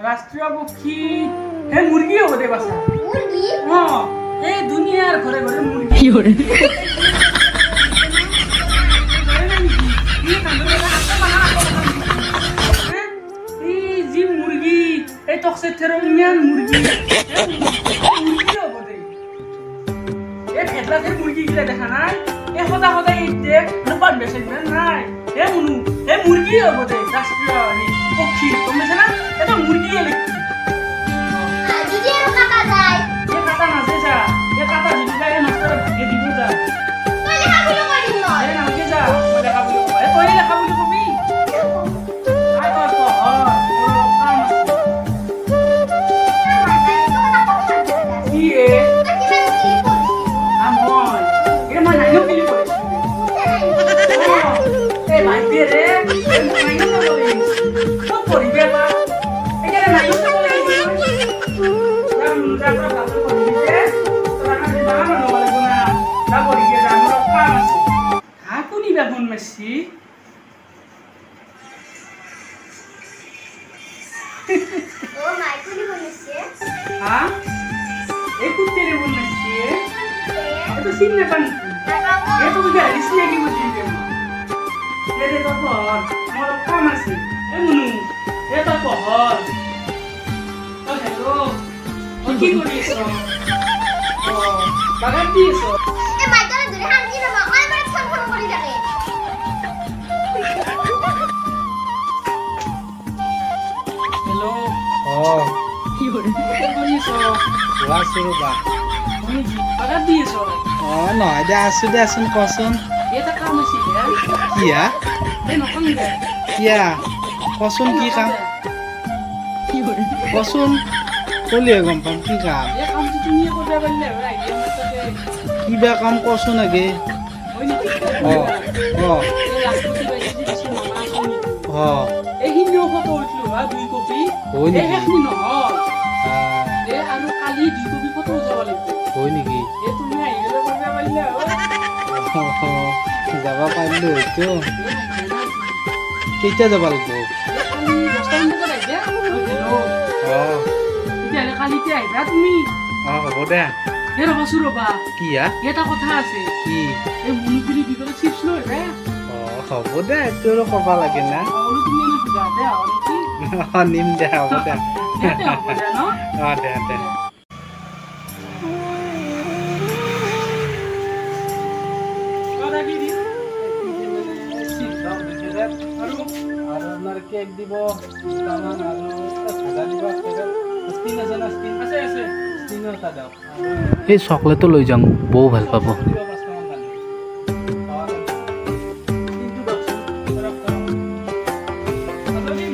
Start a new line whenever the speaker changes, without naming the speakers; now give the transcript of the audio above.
राष्ट्रीय पक्षी हे मुर्गी हो दे बसा मुर्गी हां ए दुनियार घरे घरे मुर्गी की हो रे ए जी मुर्गी ए टक्से थेरोमियन मुर्गी मुर्गी हो दे ए फेटला थे मुर्गी गिला देखा ना ए होदा होदा ए देख नपान बेसे নাই ए मुनु ए मुर्गी हो दे राष्ट्रीय पक्षी तुम से ना ये तो मुर्गी है लेकिन
दीदी ये काटा जाए
ये काटा ना से जा ये काटा जी का ये नष्ट ये दी जा
तो ले खाबुलो करी न
ये ना के जा बोले खाबुलो ए तो ले खाबुलो को भी आई तो काम ये हम ये मन नहीं लो के लिए ए भाई तेरे नहीं लो तो परिबे बा एके नहीं लो तो Messi.
Oh my, kuni bon Messi?
हाँ? एक कुत्ते ने बोल Messi है? ये तो सीन में बन। ये तो मुझे इसलिए की मुझे दे माँ। ये तो बहुत मोर काम है। ये मुनु ये तो बहुत। तो हेलो और की कोई इसो? बागान की इसो?
ए माय गॉड दूर हां की ना माँ और बड़ा छन छन करी जाके।
हेलो
কি করে লাসুরবা
আগা দিয়েছো
নয় দে আসু দে আসুন কসন
এটা কাম আছে
কিয়া
এই নকম দে
কিয়া কসন কি কাম
কি করে
কসন কলিয়ে গম পাম কি কাম
এই কামটো তুমিয়ে কৰিব পাৰিলে হয় আইডিয়া মতে
কিবা কাম কচোন আগে
হয় নেকি
অ অ
এই লাখপতি বাইজি দিছে মামা আছে নেকি
অ
এই হিন্দু ফটো উঠলো হা 2 কপি
হয় নেকি?
এই হেখনি নহল
আহ,
এ আৰু কালি 2 কপি ফটো উঠাব লাগিব
হয় নেকি
এই তুমি আহিলে কৰিব পাৰিলে হয়
যাব পাৰিলো হয়তো
এই আহিলে না
কেতিয়া যাব লাগিব
কালি 10টামান বজাত আহিবা হেল্ল'
অ
তেতিয়াহ'লে কালিতে আহিবা তুমি
অ হ'ব দে
এই ৰবাচোন ৰবা
কি হা
এটা কথা আছে
কি
এই মুনুগুৰি দি পেলাই চিপছ লৈ আহিবা
অ হ'ব দে এইটো আৰু ক'ব লাগে না
সকলো তুমি এনে সুধা দে আৰু নেকি
অ নিম দে হ'ব দে
ইয়াতে হ'ব দে ন
অ দে দে আৰু আপোনাৰ কেক দিব দুটামান আৰু ভাজা দিব স্পিন আছে না স্পিন
আছে আছে
স্পিনো এটা দিয়ক
এই চকলেটো লৈ যাম বৌ ভাল পাব
দিব 5টামান দালি
কিন্তু দকচোন ধৰক ধৰক দিম